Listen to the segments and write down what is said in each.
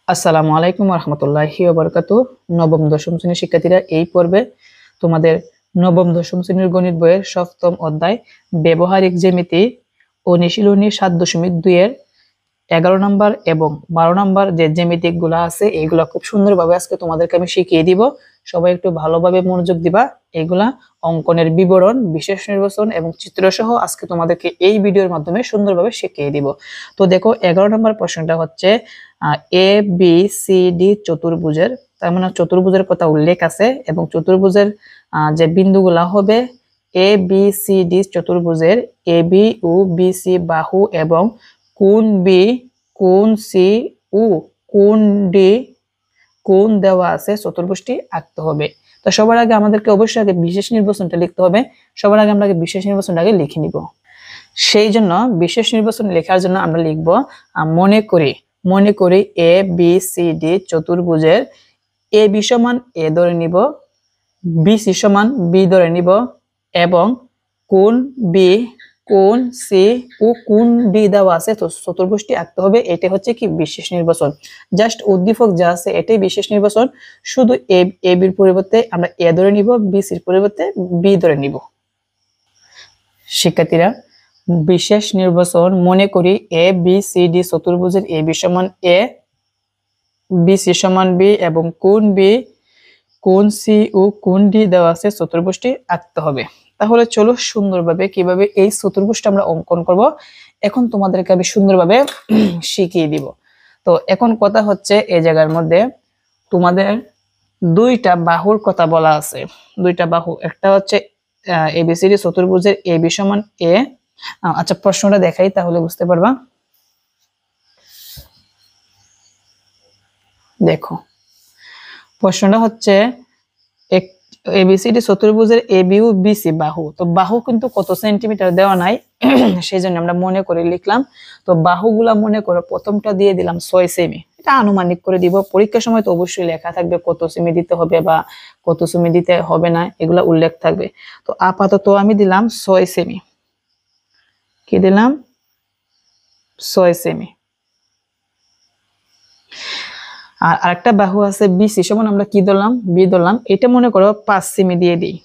আসসালামু আলাইকুম রহমতুল্লাহি ওয়া বারাকাতুহু। নবম দশম শ্রেণীর শিক্ষার্থীরা, এই পর্বে তোমাদের নবম দশম শ্রেণীর গণিত বইয়ের সপ্তম অধ্যায় ব্যবহারিক জ্যামিতি অনুশীলনী 7.2 এর 11 নম্বর এবং 12 নম্বর যে জ্যামিতিক গুলা আছে এইগুলা খুব সুন্দরভাবে আজকে তোমাদেরকে আমি শিখিয়ে দিব। সবাই একটু ভালোভাবে মনোযোগ দিবা। এইগুলা অঙ্কনের বিবরণ, বিশেষ নির্বাচন এবং চিত্র সহ আজকে তোমাদেরকে এই ভিডিওর মাধ্যমে সুন্দরভাবে শিখিয়ে দিব। তো দেখো, 11 নম্বর প্রশ্নটা হচ্ছে এ বি সি ডি চতুর্ভুজের, তার মানে চতুর্ভুজের কথা উল্লেখ আছে এবং চতুর্ভুজের যে বিন্দুগুলা হবে এ বি সি ডি চতুর্ভুজের A B O B C বাহু এবং কোণ বি, কোণ সি ও কোণ ডি কোণ দেওয়া আছে চতুর্ভুজটি আঁকতে হবে। তো সবার আগে আমাদেরকে অবশ্যই আগে বিশেষ নির্বাচনটা লিখতে হবে। সবার আগে আমরা বিশেষ নির্বাচনটা আগে লিখে নিব। সেই জন্য বিশেষ নির্বাচন লেখার জন্য আমরা লিখব মনে করি এ বি সি ডি চতুর্ভুজের এ বি সমান এ ধরে নিব, বি সি সমান বি ধরে নিব এবং কোণ বি, কোণ সি ও কোণ ডি দেওয়া আছে তো চতুর্ভুজটি আঁকতে হবে। এটা হচ্ছে কি বিশেষ নির্বাচন। জাস্ট উদ্দীপক যা আছে এটাই বিশেষ নির্বাচন। শুধু এ বির পরিবর্তে আমরা এ ধরে নিব, বি সির পরিবর্তে বি ধরে নিব। শিক্ষার্থীরা, বিশেষ নির্বাচন মনে করি এ বি সি ডি চতুর্ভুজের এ বি সমান এ, বি সি সমান বি এবং কোণ বি, কোণ সি ও কোণ ডি দেওয়া আছে চতুর্ভুজটি আঁকতে হবে। তাহলে চলো সুন্দরভাবে কিভাবে এই চতুর্ভুজটা আমরা অঙ্কন করব এখন তোমাদেরকে আমি সুন্দরভাবে শিখিয়ে দিব। তো এখন কথা হচ্ছে এই জায়গার মধ্যে তোমাদের দুইটা বাহুর কথা বলা আছে। দুইটা বাহু, একটা হচ্ছে এবিসিডি চতুর্ভুজের এ বি সমান এ। আচ্ছা, প্রশ্নটা দেখাই তাহলে বুঝতে পারবা। দেখো, প্রশ্নটা হচ্ছে এবিসিডি চতুর্ভুজের এ বি ও বিসি বাহু। তো বাহু কিন্তু কত সেন্টিমিটার দেওয়া নাই, সেই জন্য আমরা মনে করে লিখলাম। তো বাহুগুলা মনে করো প্রথমটা দিয়ে দিলাম 6 সেমি। এটা আনুমানিক করে দিব, পরীক্ষার সময় তো অবশ্যই লেখা থাকবে কত সেমি দিতে হবে বা কত সেমি দিতে হবে না, এগুলা উল্লেখ থাকবে। তো আপাতত আমি দিলাম 6 সেমি। কি দিলাম? 6 সেমি। আর আরেকটা বাহু আছে বিসি সমান আমরা কি ধরলাম? বি ধরলাম। এটা মনে করো 5 সেমি দিয়ে দিই।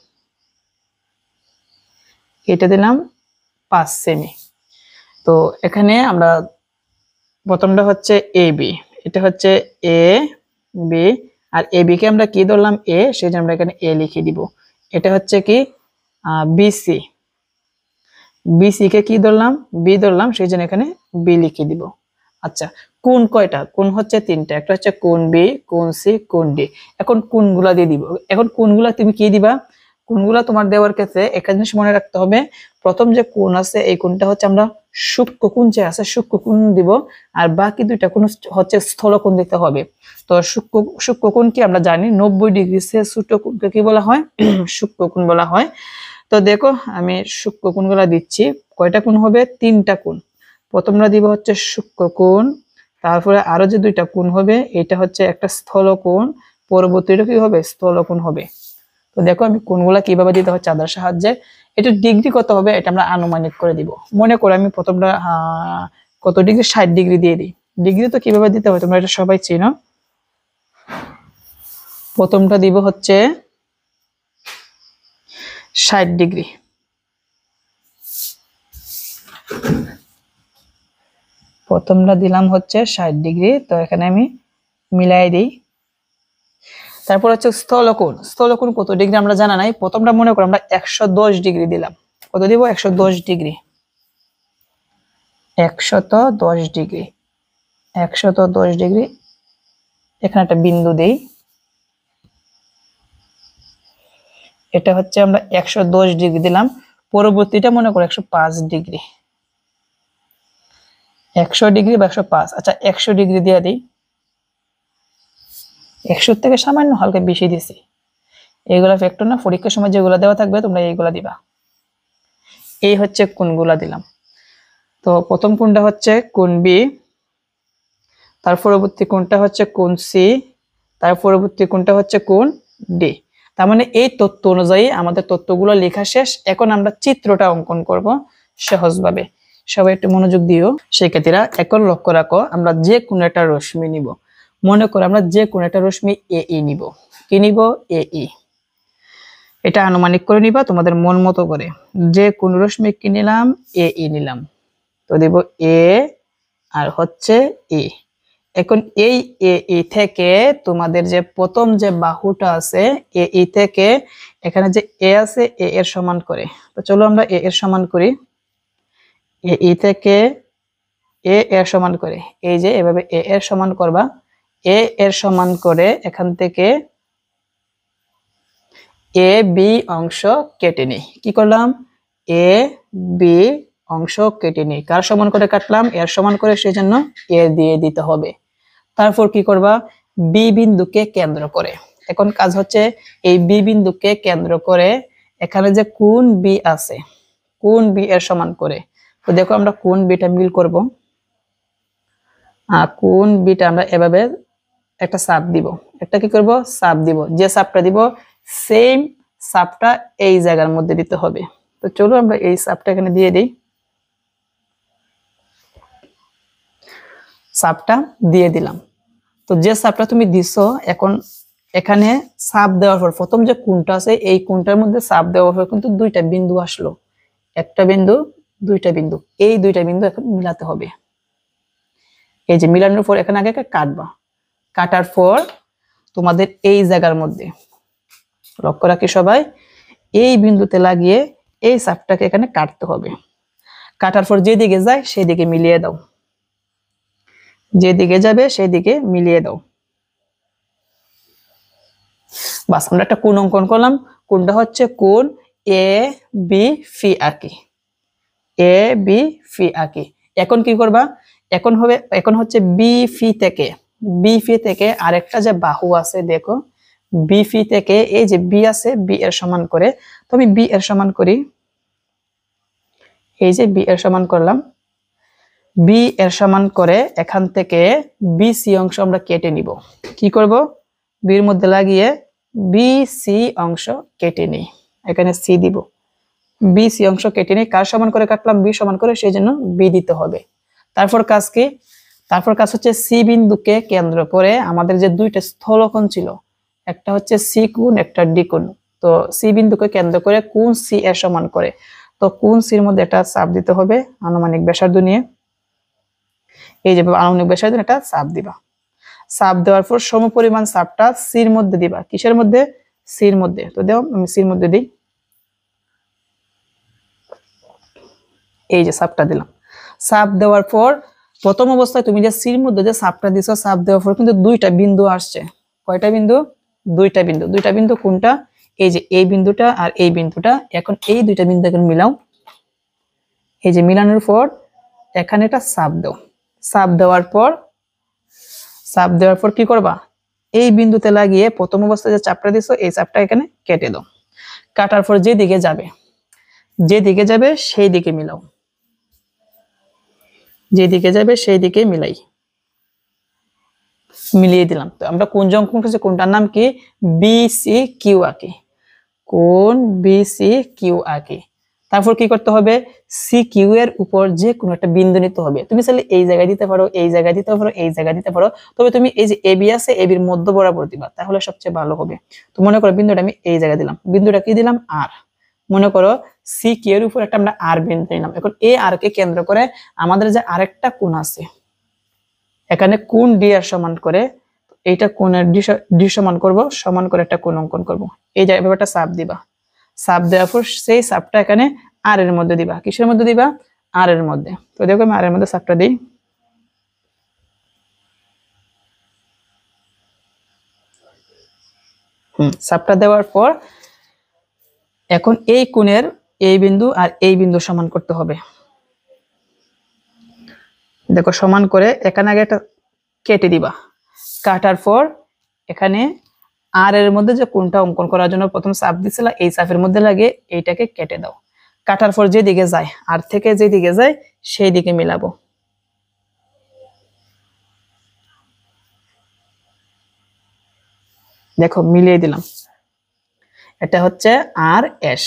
এটা দিলাম 5 সেমি। তো এখানে আমরা প্রথমটা হচ্ছে এ বি, এটা হচ্ছে A B R A B কে আমরা কি ধরলাম? এ, সেই জন্য আমরা এখানে এ লিখে দিব। এটা হচ্ছে কি বিসি, বিসি কে কি ধরলাম? বি ধরলাম, সেই জন্য এখানে বি লিখে দিব। আচ্ছা, কোণ কয়টা? কোণ হচ্ছে 3টা। একটা হচ্ছে কোণ বি, কোণ সি, কোণ ডি। এখন কোণগুলা দিয়ে দিব। এখন কোণগুলা তুমি কি দিবা? কোণগুলা তোমার দেওয়ার ক্ষেত্রে একটা জিনিস মনে রাখতে হবে, প্রথম যে কোণ আছে এই কোণটা হচ্ছে আমরা সূক্ষ্ম কোণ যে আছে সূক্ষ্ম কোণ দিব, আর বাকি দুইটা কোণ হচ্ছে স্থল কোণ দিতে হবে। তো সূক্ষ্ম কোণ কি আমরা জানি 90 ডিগ্রি সে ছোট কোণকে কি বলা হয়? সূক্ষ্ম কোণ বলা হয়। তো দেখো, আমি সূক্ষ্ম কোণগুলা দিচ্ছি। কয়টা কোণ হবে? 3টা কোণ। প্রথমটা দিব হচ্ছে সূক্ষ্ম কোণ, তারপরে আরো যে দুইটা কোণ হবে এটা হচ্ছে একটা স্থল কোণ, পরবর্তীটা কি হবে? স্থল কোণ হবে। তো দেখো আমি কোণগুলা কিভাবে দিতে হয় চাঁদার সাহায্যে। এটা ডিগ্রি কত হবে এটা আমরা আনুমানিক করে দিব। মনে করো আমি প্রথমটা কত ডিগ্রি? 60 ডিগ্রি দিয়ে দিই। ডিগ্রি তো কিভাবে দিতে হয় তোমরা এটা সবাই চেনো। প্রথমটা দিব হচ্ছে 60 ডিগ্রি। প্রথমটা দিলাম হচ্ছে 60 ডিগ্রি। তো এখানে আমি মিলাই দিই। তারপর হচ্ছে স্থলকোণ। স্থলকোণ কত ডিগ্রি আমরা জানা নাই। প্রথমটা মনে করো আমরা 110 ডিগ্রি দিলাম। কত দিব? 110 ডিগ্রি। 110 degree, 110 degree. এখানে একটা বিন্দু দেই। এটা হচ্ছে আমরা 110 ডিগ্রি দিলাম। পরবর্তীটা মনে করো 105 ডিগ্রি। 100 ডিগ্রি বা 105। আচ্ছা, 100 ডিগ্রি দিয়ে দিই। 100 থেকে সামান্য হালকা বেশি দিছি। এইগুলা ফ্যাক্টর না, পরীক্ষার সময় যেগুলো দেওয়া থাকবে তোমরা এইগুলা দিবা। এই হচ্ছে কোণগুলা দিলাম। তো প্রথম কোণটা হচ্ছে কোণ বি, তার পরবর্তী কোণটা হচ্ছে কোণ সি, তার পরবর্তী কোণটা হচ্ছে কোণ ডি। তার মানে এই তথ্য অনুযায়ী আমাদের তথ্যগুলো লেখা শেষ। এখন আমরা চিত্রটা অঙ্কন করব সহজভাবে। সবাই একটু মনোযোগ দিও শিক্ষার্থীরা। এখন লক্ষ্য রাখো, আমরা যে কোনো একটা রশ্মি নিব। মনে করো আমরা যে কোনো একটা রশ্মি এ নিব, কি নিব? এ। এটা আনুমানিক করে নিবা তোমাদের মন মতো করে, যে কোন রশ্মি কি নিলাম? এ নিলাম, তো দেব এ আর হচ্ছে এ। এখন এই এ থেকে তোমাদের যে প্রথম যে বাহুটা আছে এ থেকে এখানে যে এ আছে এ এর সমান করে, তো চলো আমরা এ এর সমান করি। এ থেকে এ এর সমান করে, এই যে এভাবে এ এর সমান করবা, এ এর সমান করে এখান থেকে এ বি অংশ কেটে নিই। কি করলাম? এ বি অংশ কেটে নিই, কার সমান করে কাটলাম? এর সমান করে, সেই জন্য এ দিয়ে দিতে হবে। তারপর কি করবা? বি বিন্দুকে কেন্দ্র করে, এখন কাজ হচ্ছে এই বি বিন্দুকে কেন্দ্র করে এখানে যে কোণ বি আছে, কোণ বি এর সমান করে, তো দেখো আমরা কোণ বিটা মিল করব। কোণ বিটা আমরা এভাবে একটা চাপ দিব, একটা কি করব? চাপ দিব, যে চাপটা দিব সেম চাপটা এই জায়গার মধ্যে দিতে হবে। তো চলো আমরা এই চাপটা এখানে দিয়ে দিই, চাপটা দিয়ে দিলাম। তো যে চাপটা তুমি দিছো, এখন এখানে চাপ দেওয়ার পর প্রথম যে কোণটা আছে এই কোণটার মধ্যে চাপ দেওয়ার পর কিন্তু দুইটা বিন্দু আসলো, একটা বিন্দু, দুইটা বিন্দু, এই দুইটা বিন্দু এখন মিলাতে হবে। এই যে মিলানোর পর এখানে আগে কাটবা, কাটার পর তোমাদের এই জায়গার মধ্যে লক্ষ্য রাখি সবাই, এই বিন্দুতে লাগিয়ে এই চাপটাকে এখানে কাটতে হবে। কাটার পর যেদিকে যায় সেদিকে মিলিয়ে দাও, যেদিকে যাবে সেদিকে মিলিয়ে দাও। বাস, আমরা একটা কোণ অঙ্কন করলাম, কোণটা হচ্ছে কোণ এ বি ফি আঁকি, এ বি ফি আঁকি। এখন কি করবা? এখন হচ্ছে বি ফি থেকে আরেকটা যে বাহু আছে দেখো, বি ফি থেকে এই যে বি আছে বি এর সমান করে, তো আমি বি এর সমান করি, এই যে বি এর সমান করলাম, বি এর সমান করে এখান থেকে বি সি অংশ আমরা কেটে নিব। কি করব? বির মধ্যে লাগিয়ে বি সি অংশ কেটে নিই, এখানে সি দিব, বি সি অংশ কেটে নিই, কার সমান করে কাটলাম? বি সমান করে, সেই জন্য বি দিতে হবে। তারপর কাজ কি? তারপর কাজ হচ্ছে সি বিন্দুকে কেন্দ্র করে আমাদের যে দুইটা স্থলকোণ ছিল, একটা হচ্ছে সি কোণ, একটা ডি কোণ, তো সি বিন্দুকে কেন্দ্র করে কোণ সি এর সমান করে, তো কোণ সির মধ্যে একটা চাপ দিতে হবে আনুমানিক ব্যাসার্ধ নিয়ে, এই যে আনুমানিক ব্যাসার্ধ একটা চাপ দিবা। চাপ দেওয়ার পর সমপরিমাণ চাপটা সির মধ্যে দিবা, কিসের মধ্যে? সির মধ্যে। তো দাও, আমি সির মধ্যে দিই, এই যে চাপটা দিলাম। চাপ দেওয়ার পর প্রথম অবস্থায় তুমি যে সির মধ্যে যে চাপটা দিছো, চাপ দেওয়ার পর কিন্তু দুইটা বিন্দু আসছে। কয়টা বিন্দু? দুইটা বিন্দু। দুইটা বিন্দু কোনটা? এই যে এই বিন্দুটা আর এই বিন্দুটা। এখন এই দুইটা বিন্দু এখন মিলাও, এই যে মিলানোর পর এখানে একটা চাপ দাও। চাপ দেওয়ার পর কি করবা? এই বিন্দুতে লাগিয়ে প্রথম অবস্থায় যে চাপটা দিছো এই চাপটা এখানে কেটে দাও। কাটার পর যেদিকে যাবে সেই দিকে মিলাও, যেদিকে যাবে সেই দিকে মিলাই, মিলিয়ে দিলাম। তো আমরা কোন অঙ্কন করছি, কোনটার নাম কি? বিসি কিউ আঁকি, কোন বিসি কিউ আঁকি। তারপর কি করতে হবে? সি কিউ এর উপর যে কোনো একটা বিন্দু নিতে হবে। তুমি চাইলে এই জায়গায় দিতে পারো, এই জায়গায় দিতে পারো, এই জায়গায় দিতে পারো, তবে তুমি এই যে এবি আছে এবির মধ্য বরাবর দিবা, তাহলে সবচেয়ে ভালো হবে। তো মনে করো বিন্দুটা আমি এই জায়গায় দিলাম, বিন্দুটা কি দিলাম? আর। মনে করো সি কিউ এর উপর একটা আমরা আর বিন্দু নিলাম, এখন এই আর কে কেন্দ্র করে আমাদের যে আরেকটা কোণ আছে, এখানে কোণ ডি এর সমান করে এইটা কোণের ডি সমান করব, সমান করে একটা কোণ অঙ্কন করব। এই যে ব্যাপারটা চাপ দিবা, চাপ দেওয়ার পর সেই চাপটা এখানে আর এর মধ্যে দিবা। কিসের মধ্যে দিবা? আর এর মধ্যে। তো দেখো আমি আর এর মধ্যে চাপটা দিই, চাপটা দেওয়ার পর এখন এই কোণের এই বিন্দু আর এই বিন্দু সমান করতে হবে। দেখো সমান করে এখানে আগে একটা কেটে দিবা, কাটার পর এখানে আর এর মধ্যে যে কোণটা অঙ্কন করার জন্য প্রথম চাপ দিছিল এই চাপের মধ্যে লাগে এইটাকে কেটে দাও। কাটার পর যেদিকে যায়, আর থেকে যেদিকে যায় সেই দিকে মিলাবো। দেখো মিলিয়ে দিলাম, এটা হচ্ছে আর এস।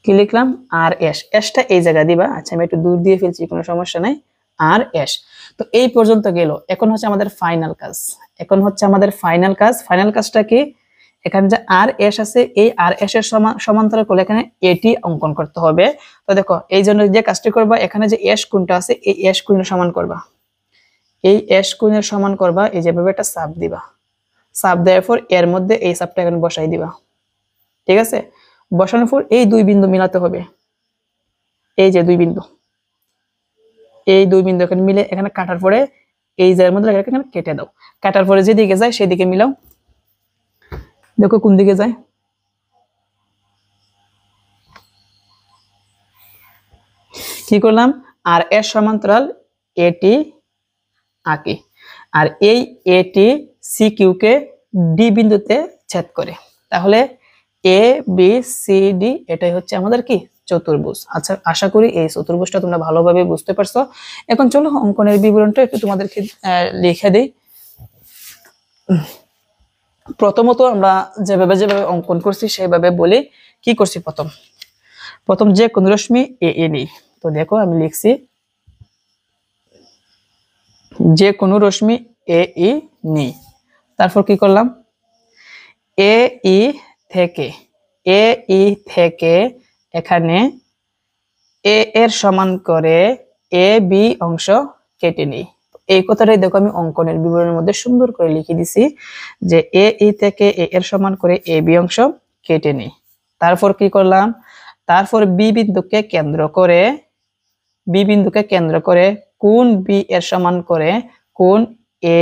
কি লিখলাম? আর এস। এসটা এই জায়গা দিবা, আচ্ছা আমি একটু দূর দিয়ে ফেলছি, কোনো সমস্যা নাই। আর এস। তো এই পর্যন্ত গেল। এখন হচ্ছে আমাদের ফাইনাল কাজ। ফাইনাল কাজটা কি? এখানে যে আর এস আছে, এই আর এস এর সমান্তরাল করলে এখানে এটি অঙ্কন করতে হবে। তো দেখো, এই জন্য যে কাজটি করবা, এখানে যে এস কোণটা আছে এই এস কোণের সমান করবা, এই যেভাবে একটা চাপ দিবা, চাপ দেওয়ার পর এর মধ্যে এই চাপটা এখানে বসাই দিবা। ঠিক আছে, বসানোর পর এই দুই বিন্দু মিলাতে হবে। এই যে দুই বিন্দু এখানে মিলে এখানে কাটার পরে এই জায়গার মধ্যে এখানে কেটে দাও। কাটার পরে যেদিকে যায় সেদিকে মিলাও। দেখো কোন দিকে যায়। কি করলাম? আর এর সমান্তরাল এটি আঁকি, আর এই এটি সি কিউ কে ডি বিন্দুতে ছেদ করে। তাহলে এ বি সি ডি এটাই হচ্ছে আমাদের কি? চতুর্ভুজ। আচ্ছা, আশা করি এই চতুর্ভুজটা তোমরা ভালোভাবে বুঝতে পারছো। এখন চলো অঙ্কনের বিবরণটা একটু তোমাদেরকে লিখে দিই। প্রথমত আমরা যেভাবে অঙ্কন করছি সেভাবে বলি। কি করছি? প্রথম যে কোন রশ্মি এ এ নিই। তো দেখো আমি লিখছি যে কোনো রশ্মি এ ই নিই। তারপর কি করলাম? এ ই থেকে এখানে এ এর সমান করে এ বি অংশ কেটে নিই। এই কথাটাই দেখো আমি অঙ্কনের বিবরণের মধ্যে সুন্দর করে লিখে দিছি যে এ ই থেকে এ এর সমান করে এ বি অংশ কেটে নিই। তারপর কি করলাম? তারপর বি বিন্দুকে কেন্দ্র করে কোণ বি এর সমান করে কোণ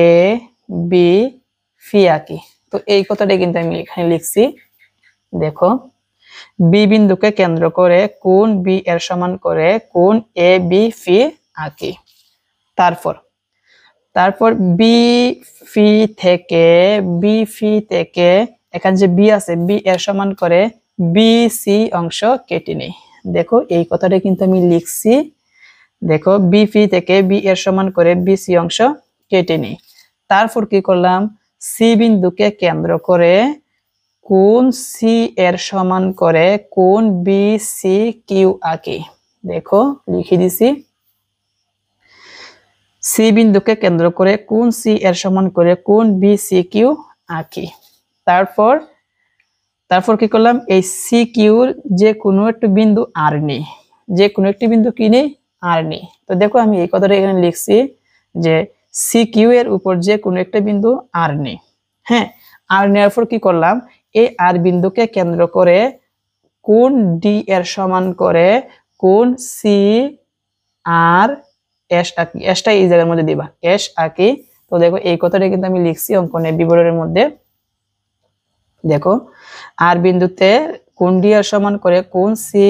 এ বি ফি আঁকি। তো এই কথাটাই কিন্তু আমি এখানে লিখছি। দেখো, বি বিন্দুকে কেন্দ্র করে কোণ বি এর সমান করে কোণ এ বি ফি আঁকি। তারপর বি ফি থেকে এখানে যে বি আছে বি এর সমান করে বি সি অংশ কেটে নেই। দেখো এই কথাটা কিন্তু আমি লিখছি। দেখো, বি ফি থেকে বি এর সমান করে বি সি অংশ কেটে নিই। তারপর কি করলাম? সি বিন্দুকে কেন্দ্র করে কোণ সি এর সমান করে কোণ বি সি কিউ আঁকি। দেখো লিখে দিছি, সি বিন্দুকে কেন্দ্র করে কোণ সি এর সমান করে কোণ বি সি কিউ আঁকি। তারপর কি করলাম? এই সি কিউর যে কোনো একটা বিন্দু আর নেই, আর নেই। তো দেখো আমি এই কথাটা এখানে লিখছি যে সি কিউ এর উপর যে কোনো একটা বিন্দু আর নেই। হ্যাঁ, আর নেওয়ার পর কি করলাম? এই আর বিন্দুকে কেন্দ্র করে কোণ ডি এর সমান করে কোণ সি আর এস আঁকি। এসটা এই জায়গার মধ্যে দিবা, এস আঁকি। তো দেখো এই কথাটা কিন্তু আমি লিখছি অঙ্কনের বিবরণের মধ্যে। দেখো, আর বিন্দুতে কোণ ডি এর সমান করে কোণ সি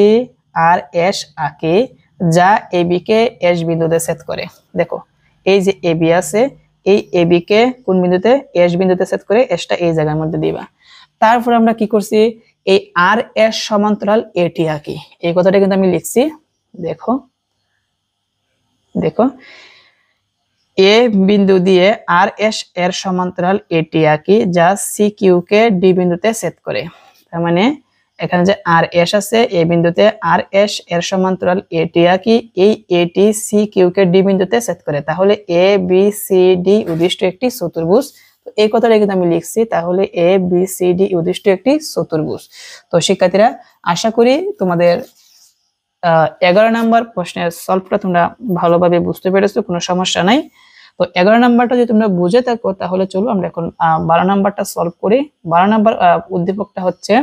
আর এস আঁকি, যা এবি কে এস বিন্দুতে ছেদ করে। দেখো, এই যে এবি আছে, এই এবি কে কোন বিন্দুতে? এস বিন্দুতে ছেদ করে, এসটা এই জায়গার মধ্যে দিবা। তারপর আমরা কি করছি? এই আর এস সমান্তরাল এটি আঁকি। এই কথাটা কিন্তু আমি লিখছি। দেখো এ বিন্দু দিয়ে আর এস এর সমান্তরাল এটি আঁকি, যা সি কিউ কে ডি বিন্দুতে ছেদ করে। তার মানে এখানে যে আর এস আছে, এ বিন্দুতে আর এস এর সমান্তরাল এটি আঁকি, এই এটি সি কিউ কে ডি বিন্দুতে ছেদ করে। তাহলে এ বি সি ডি উদ্দিষ্ট একটি চতুর্ভুজ। তো এই কথাটা কিন্তু আমি লিখছি। তাহলে এ বি সি ডি উদ্দিষ্ট একটি চতুর্ভুজ। তো শিক্ষার্থীরা, আশা করি তোমাদের 11 নাম্বার প্রশ্নের সলভটা তোমরা ভালোভাবে বুঝতে পেরেছো, কোনো সমস্যা নাই। তো 11 নাম্বারটা যদি তোমরা বুঝে থাকো তাহলে চলো আমরা এখন 12 নাম্বারটা সলভ করি। 12 নাম্বার উদ্দীপকটা হচ্ছে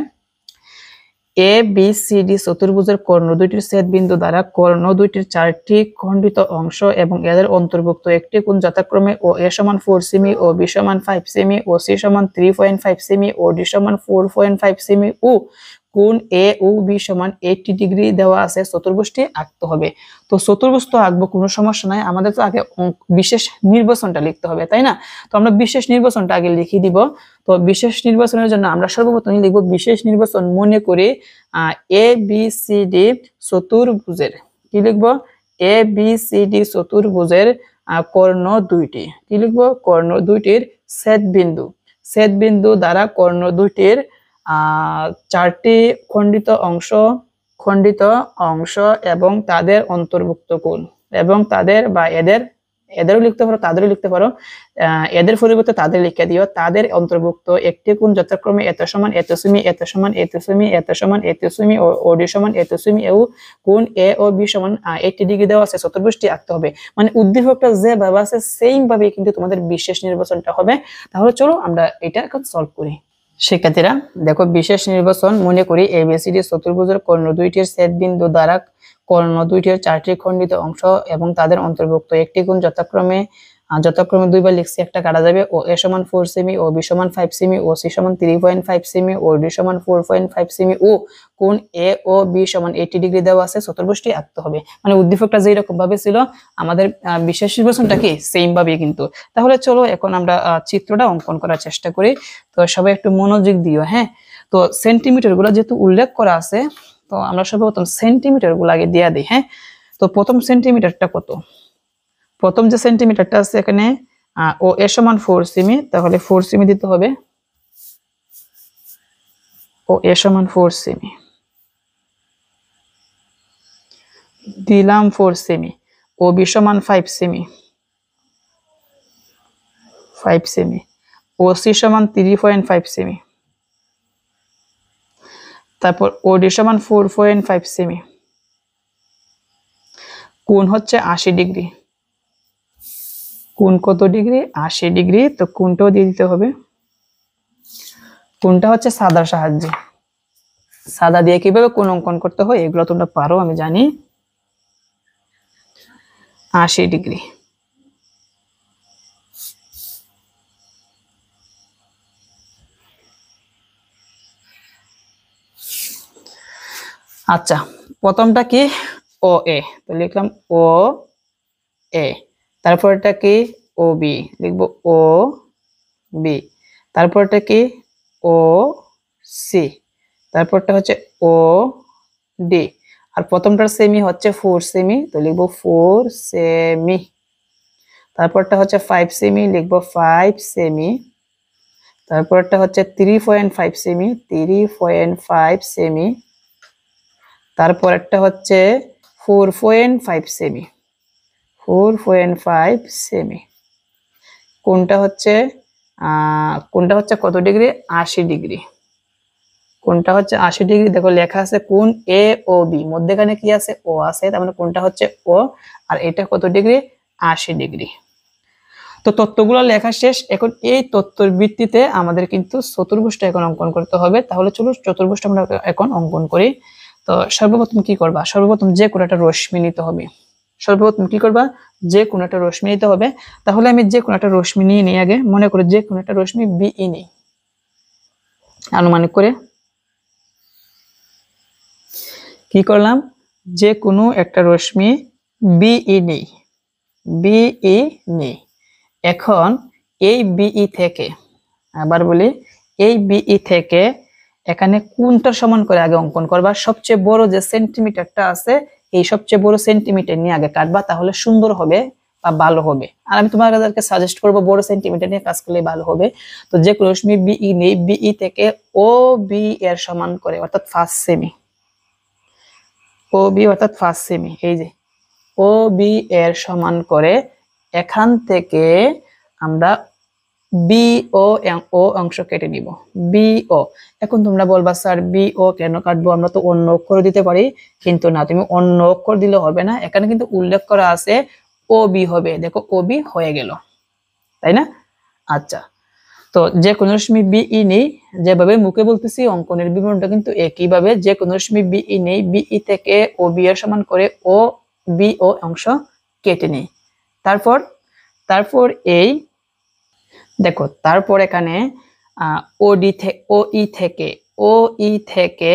এ বি সি ডি চতুর্ভুজের কর্ণ দুইটির ছেদ বিন্দু দ্বারা কর্ণ দুইটির 4টি খণ্ডিত অংশ এবং এদের অন্তর্ভুক্ত একটি কোণ যথাক্রমে ও এ সমান 4 সেমি ও বি সমান 5 সেমি ও সি সমান 3.5 সেমি ও ডি সমান 4.5 সেমি ও কোণ এ ও বি সমান 80 ডিগ্রি দেওয়া আছে, চতুর্ভুজটি আঁকতে হবে। তো চতুর্ভুজ তো আঁকবো, কোনো সমস্যা নাই। আমাদের তো আগে বিশেষ নির্বাচনটা লিখতে হবে, তাই না? তো আমরা বিশেষ নির্বাচনটা আগে লিখে দিব। তো বিশেষ নির্বাচনের জন্য আমরা সর্বপ্রথম লিখব বিশেষ নির্বাচন মনে করে এ বি সি ডি চতুর্ভুজের। কি লিখবো? এ বি সি ডি চতুর্ভুজের কর্ণ দুইটি। কি লিখবো? কর্ণ দুইটির ছেদ বিন্দু দ্বারা কর্ণ দুইটির 4টি খণ্ডিত অংশ এবং তাদের অন্তর্ভুক্ত কোণ এবং তাদের বা এদের এদেরও লিখতে পারো, তাদেরও লিখতে পারো। এদের পরিবর্তে তাদের লিখে দিও। তাদের অন্তর্ভুক্ত একটি কোণ যথাক্রমে এত সমান এত সেমি, এত সমান এত সেমি, এত সমান এত সেমি ও ওডি সমান এত সেমি ও কোণ এ ও বি সমান 80 ডিগ্রি দেওয়া আছে, চতুর্ভুজটি আঁকতে হবে। মানে উদ্দীপকটা যেভাবে আছে সেম ভাবে কিন্তু তোমাদের বিশেষ নির্বাচনটা হবে। তাহলে চলো আমরা এটা এখন সলভ করি। শিক্ষার্থীরা দেখো, বিশেষ নির্বাচন মনে করি এবিসিডি চতুর্ভুজের কর্ণ দুইটির ছেদ বিন্দু দ্বারা কর্ণ দুইটির 4টি খণ্ডিত অংশ এবং তাদের অন্তর্ভুক্ত একটি কোণ যথাক্রমে দুইবার লিখছি, একটা কাটা যাবে। ও এ সমান 4 সেমি, ও বি সমান 5 সেমি, ও সি সমান 3.5 সেমি, ও ডি সমান 4.5 সেমি ও কোণ এ ও বি সমান 80 ডিগ্রি দেওয়া আছে, চতুর্ভুজটি আঁকতে হবে। মানে উদ্দীপকটা যেই রকম ভাবে ছিল আমাদের বিশেষ নির্বাচনটা কি সেম ভাবে কিন্তু। তাহলে চলো এখন আমরা চিত্রটা অঙ্কন করার চেষ্টা করি। তো সবাই একটু মনোযোগ দিও, হ্যাঁ। তো সেন্টিমিটার গুলো যেহেতু উল্লেখ করা আছে, তো আমরা সর্বপ্রথম সেন্টিমিটার গুলো আগে দিয়ে দিই, হ্যাঁ। তো প্রথম সেন্টিমিটারটা কত? প্রথম যে সেন্টিমিটারটা আছে এখানে ও এ সমান 4 সেমি, তাহলে 4 সেমি দিতে হবে। ও এ সমান 4 সেমি দিলাম, 4 সেমি। ও বি সমান 5 সেমি, 5 সেমি। ও সি সমান 3.5 সেমি। তারপর ও ডি সমান 4.5 সেমি। কোণ হচ্ছে 80 ডিগ্রি। কোণ কত ডিগ্রি? 80 ডিগ্রি। তো কোণটাও দিয়ে দিতে হবে। কোণটা হচ্ছে সাদার সাহায্যে। সাদা দিয়ে কিভাবে কোণ অঙ্কন করতে হয় এগুলো তোমরা পারো, আমি জানি। 80 ডিগ্রি। আচ্ছা, প্রথমটা কি? ও এ, তো লিখলাম ও এ। তারপরটা কি? ও বি, লিখবো ও বি। তারপরটা কি? ও সি। তারপরটা হচ্ছে ও ডি। আর প্রথমটার সেমি হচ্ছে 4 সেমি, তো লিখবো 4 সেমি। তারপরটা হচ্ছে 5 সেমি, লিখবো 5 সেমি। তারপরটা হচ্ছে 3.5 সেমি, 3.5 সেমি। তারপরটা হচ্ছে 4.5 সেমি, 4.5 সেমি। কোণটা হচ্ছে কত ডিগ্রি? 80 ডিগ্রি। কোণটা হচ্ছে 80 ডিগ্রি। দেখো লেখা আছে কোণ এ ও বি, মধ্যখানে কি আছে? ও আছে, তার মানে কোণটা হচ্ছে ও। আর এটা কত ডিগ্রি? 80 ডিগ্রি। তো তথ্যগুলো লেখা শেষ। এখন এই তথ্যের ভিত্তিতে আমাদের কিন্তু চতুর্ভুজটা এখন অঙ্কন করতে হবে। তাহলে চলো চতুর্ভুজটা আমরা এখন অঙ্কন করি। তো সর্বপ্রথম কি করবা? সর্বপ্রথম যে কোনো একটা রশ্মি নিতে হবে। সর্বপ্রথম কি করবা? যে কোনো একটা রশ্মি নিতে হবে। তাহলে আমি যে কোনো একটা রশ্মি নিয়ে নিই আগে। মনে করে যে কোনো একটা রশ্মি বিই নেই, আনুমানিক করে। কি করলাম? যে কোনো একটা রশ্মি বিই নেই, বিই নেই। এখন এই বিই থেকে, আবার বলি, এই বিই থেকে এখানে কোনটা সমান করে আগে অঙ্কন করবা? সবচেয়ে বড় যে সেন্টিমিটারটা আছে, এই সবচেয়ে বড় সেন্টিমিটার নিয়ে আগে কাটবা, তাহলে সুন্দর হবে বা ভালো হবে। আর আমি তোমাদেরকে সাজেস্ট করবো বড় সেন্টিমিটার নিয়ে কাজ করলে ভালো হবে। তো যে রশ্মি বিই নেই, বিই থেকে ও বি এর সমান করে, অর্থাৎ 5 সেমি। ও বি অর্থাৎ 5 সেমি, এই যে ও বি এর সমান করে এখান থেকে আমরা বিও ও অংশ কেটে নিব, বিও। এখন তোমরা বলবা স্যার বিও কেন কাটবো? আমরা তো অন্য অক্ষর দিতে পারি। কিন্তু না, তুমি অন্য অক্ষর দিলে হবে না। এখানে কিন্তু উল্লেখ করা আছে ও বি হবে। দেখো ও বি হয়ে গেল, তাই না? আচ্ছা, তো যে কোনো রশ্মি বিই নেই, যেভাবে মুখে বলতেছি অঙ্কনের বিবরণটা কিন্তু একইভাবে। যে কোনো রশ্মি বিই নেই, বিই থেকে ও বি এর সমান করে ও বি ও অংশ কেটে নেই। তারপর তারপর এই দেখো, তারপর এখানে ওডি থেকে ও ই থেকে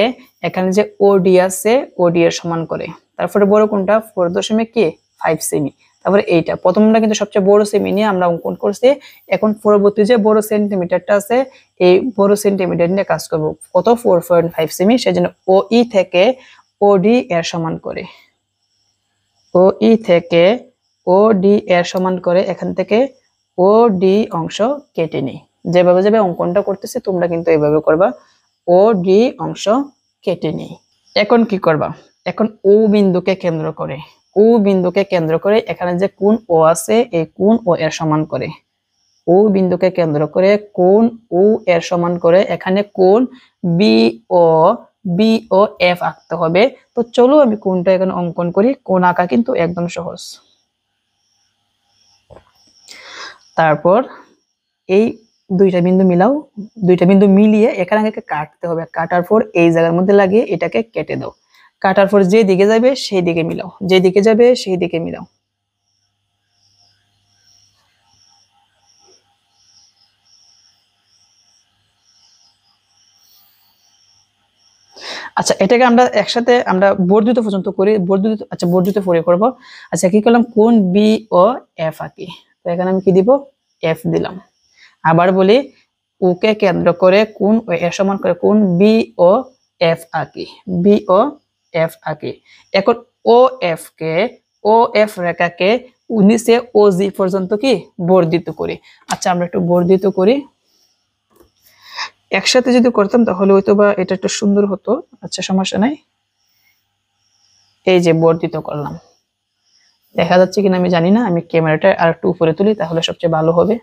এখানে যে ওডি আছে, ওডি এর সমান করে। তারপরে বড় কোনটা? 4.5 সেমি। তারপরে এইটা প্রথমটা কিন্তু সবচেয়ে বড় সেমি নিয়ে আমরা অঙ্কন করছি। এখন পরবর্তী যে বড় সেন্টিমিটারটা আছে, এই বড় সেন্টিমিটার নিয়ে কাজ করব। কত? 4.5 সেমি। সেজন্য ও ই থেকে ওডি এর সমান করে, ও ই থেকে ও ডি এর সমান করে এখান থেকে ও ডি অংশ কেটে নিই। যেভাবে যেভাবে অঙ্কনটা করতেছি তোমরা কিন্তু এইভাবে করবা, ও ডি অংশ কেটে নিই। এখন কি করবা? এখন ও বিন্দুকে কেন্দ্র করে, ও বিন্দুকে কেন্দ্র করে এখানে যে কোণ ও আছে এই কোণ ও এর সমান করে, ও বিন্দুকে কেন্দ্র করে কোণ ও এর সমান করে এখানে কোণ বি ও এফ আঁকতে হবে। তো চলো আমি কোণটা এখানে অঙ্কন করি। কোণ আঁকা কিন্তু একদম সহজ। তারপর এই দুইটা বিন্দু মিলাও, দুইটা বিন্দু মিলিয়ে এখানে আগে কাটতে হবে, কাটার পর এই জায়গার মধ্যে লাগিয়ে এটাকে কেটে দাও। কাটার পর যে দিকে যাবে সেই দিকে মিলাও, যে দিকে যাবে সেই দিকে মিলাও। আচ্ছা এটাকে আমরা একসাথে আমরা বর্ধিত পর্যন্ত করি, বর্ধিত, আচ্ছা বর্ধিত পরে করব। আচ্ছা কি করলাম, কোণ বি ও এফ আঁকি। তো এখানে আমি কি দিব, এফ দিলাম। আবার বলি, ওকে কেন্দ্র করে কোণ ও এর সমান করে কোণ বি ও এফ আঁকি, বি ও এফ আঁকি। এখন ও এফ কে, ও এফ রেখাকে নিচে ও জি পর্যন্ত কি বর্ধিত করি। আচ্ছা আমরা একটু বর্ধিত করি, একসাথে যদি করতাম তাহলে হয়তো বা এটা একটু সুন্দর হতো। আচ্ছা সমস্যা নাই, এই যে বর্ধিত করলাম। দেখা যাচ্ছে কিনা আমি জানি না, আমি ক্যামেরাটা আর একটু উপরে তুলি তাহলে সবচেয়ে ভালো হবে।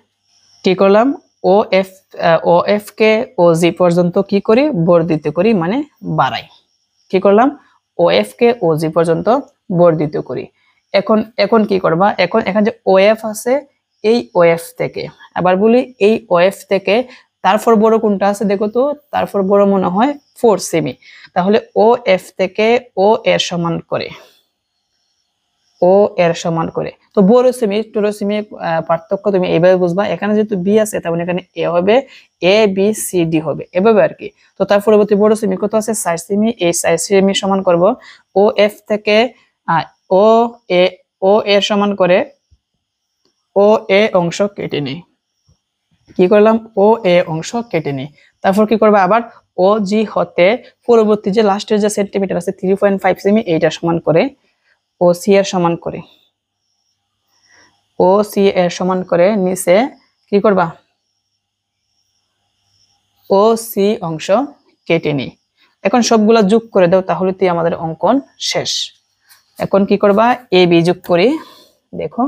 কি করলাম, ও এফ কে ও জি পর্যন্ত কি করি, বর্ধিত করি মানে বাড়াই। কি করলাম, ও এফ কে ও জি পর্যন্ত বর্ধিত করি। এখন এখন কি করবা, এখন এখানে যে ও এফ আছে এই ও এফ থেকে, আবার বলি এই ও এফ থেকে তারপর বড় কোনটা আছে দেখো তো, তারপর বড় মনে হয় 4 সেমি। তাহলে ও এফ থেকে ও এর সমান করে, ও এর সমান করে। তো বড় সেমি ছোট সেমি পার্থক্য তুমি এইভাবে বুঝবা, এখানে যেহেতু বি আছে তার মানে এখানে এ হবে, এ বি সি ডি হবে এভাবে আর কি। তো তার পরবর্তী বড় সেমি কত আছে, 4 সেমি, এই 4 সেমি সমান করব ও এফ থেকে ও এ, ও এর সমান করে ও এ অংশ কেটে নিই। কি করলাম, ও এ অংশ কেটে নিই। তারপর কি করবে, আবার ও জি হতে পরবর্তী যে লাস্টের যে সেন্টিমিটার আছে 3.5 সেমি এইটা সমান করে ও সি এর সমান করে, ও সি এর সমান করে নিচে কি করবা, ও সি অংশ কেটে নিই। এখন সবগুলা যোগ করে দাও তাহলে তুই আমাদের অঙ্কন শেষ। এখন কি করবা, এ বি যোগ করি। দেখো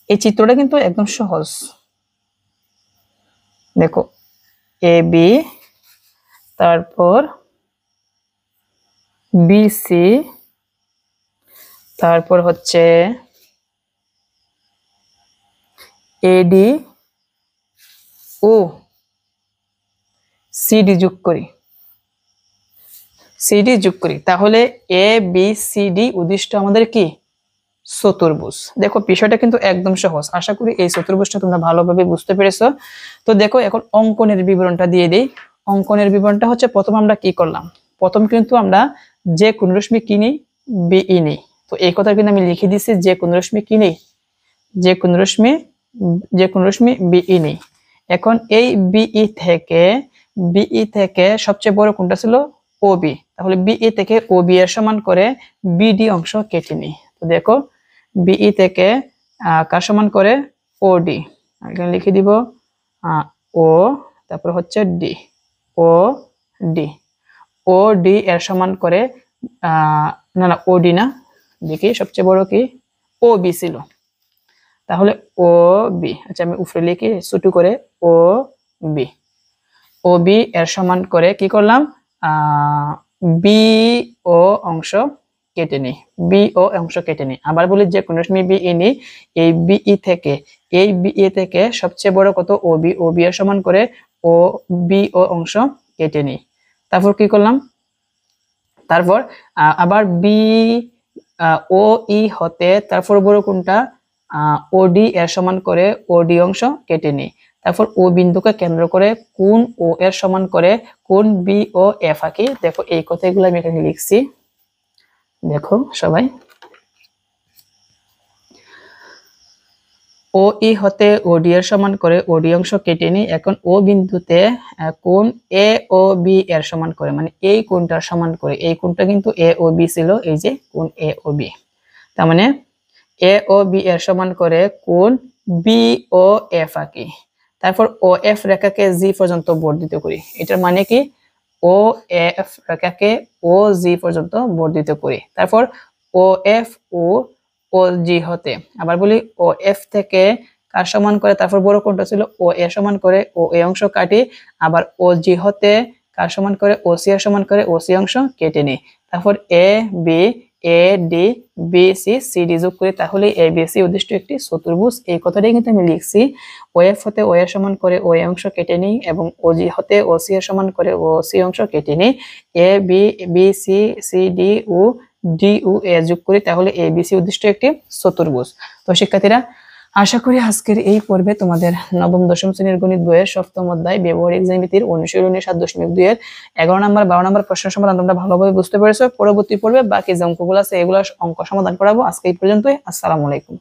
এই চিত্রটা কিন্তু একদম সহজ। দেখো এ বি, তারপর বি সি, তারপর হচ্ছে এডি ও সিডি যোগ করি, সিডি যোগ করি। তাহলে এ বি সি ডি উদ্দিষ্ট আমাদের কি, চতুর্ভুজ। দেখো বিষয়টা কিন্তু একদম সহজ। আশা করি এই চতুর্ভুজটা তোমরা ভালোভাবে বুঝতে পেরেছো। তো দেখো এখন অঙ্কনের বিবরণটা দিয়ে দিই। অঙ্কনের বিবরণটা হচ্ছে, প্রথম আমরা কি করলাম, প্রথম কিন্তু আমরা যে কোন রশ্মি কি নেই, বিই নেই। তো এই কথা কিন্তু আমি লিখে দিছি, যে কোন রশ্মি কি নেই, যে কোন রশ্মি, যে কোন রশ্মি বিই নেই। এখন এই বিই থেকে সবচেয়ে বড় কোনটা ছিল, ওবি। তাহলে বিই থেকে ওবি এর সমান করে বিডি অংশ কেটে নিই। তো দেখো বিই থেকে কার সমান করে, ওডি। এখানে লিখে দিব ও, তারপর হচ্ছে D, O D, O D এর সমান করে না না ওডি না, দেখি সবচেয়ে বড় কি, ও বি ছিল। তাহলে ও বি, আচ্ছা আমি উপরে লিখি ছোট করে, ও বি, ও বি এর সমান করে কি করলাম, বি ও অংশ কেটে নিই, বি ও অংশ কেটে নিই। আবার বলি যে কোন রশ্মি বিই নিই, এই বিই থেকে, এই বিই থেকে সবচেয়ে বড় কত, ও বি, ও বি এর সমান করে ও বি ও অংশ কেটে নিই। তারপর কি করলাম, তারপর আবার বি ও ই হতে তারপর বড় কোনটা, ওডি এর সমান করে ওডি অংশ কেটে নিই। তারপর ও বিন্দুকে কেন্দ্র করে কোণ ও এর সমান করে কোণ বি ও এফ আঁকি। দেখো এই কথাগুলো আমি এখানে লিখছি, দেখো সবাই। ও ই হতে ওডি এর সমান করে ওডি অংশ কেটে নিই। এখন ও বিন্দুতে কোণ এ ও বি এর সমান করে, মানে এই কোণটার সমান করে, এই কোণটা কিন্তু এ ও বি ছিল, এই যে কোণ এ ও বি, তার মানে এ ও বি এর সমান করে কোণ বি ও এফ আঁকি। তারপর ও এফ রেখাকে জি পর্যন্ত বর্ধিত করি। এটার মানে কি, ও এফ রেখাকে ও জি পর্যন্ত বর্ধিত করি। তারপর ও এফ ও ও জি হতে। আবার বলি ও এফ থেকে কার সমান করে, তারপর বড় কোণটা ছিল ও এ সমান করে ও এ অংশ কাটি, আবার ও জি হতে কার সমান করে ও সি এর সমান করে ও সি অংশ কেটে নিই। তারপর A B A D B C C D যোগ করি, তাহলে এ বি সি উদ্দিষ্ট একটি চতুর্ভুজ। এই কথাটাই কিন্তু আমি লিখছি। ও এফ হতে ও এর সমান করে ও এ অংশ কেটে নিই এবং ও জি হতে ও সি এর সমান করে ও সি অংশ কেটে নিই। A B B C C D O D O A যোগ করি, তাহলে এ বি সি উদ্দিষ্ট একটি চতুর্ভুজ। তো শিক্ষার্থীরা, আশা করি আজকের এই পর্বে তোমাদের নবম দশম শ্রেণীর গণিত বইয়ের সপ্তম অধ্যায় ব্যবহারিক জ্যামিতির অনুশীলনী 7.2 এর 11 নম্বর 12 নম্বর প্রশ্ন সমাধান তোমরা ভালোভাবে বুঝতে পেরেছো। পরবর্তী পর্বে বাকি যে অঙ্কগুলো আছে এগুলো অঙ্ক সমাধান করাবো। আজকে এই পর্যন্তই। আসসালামু আলাইকুম।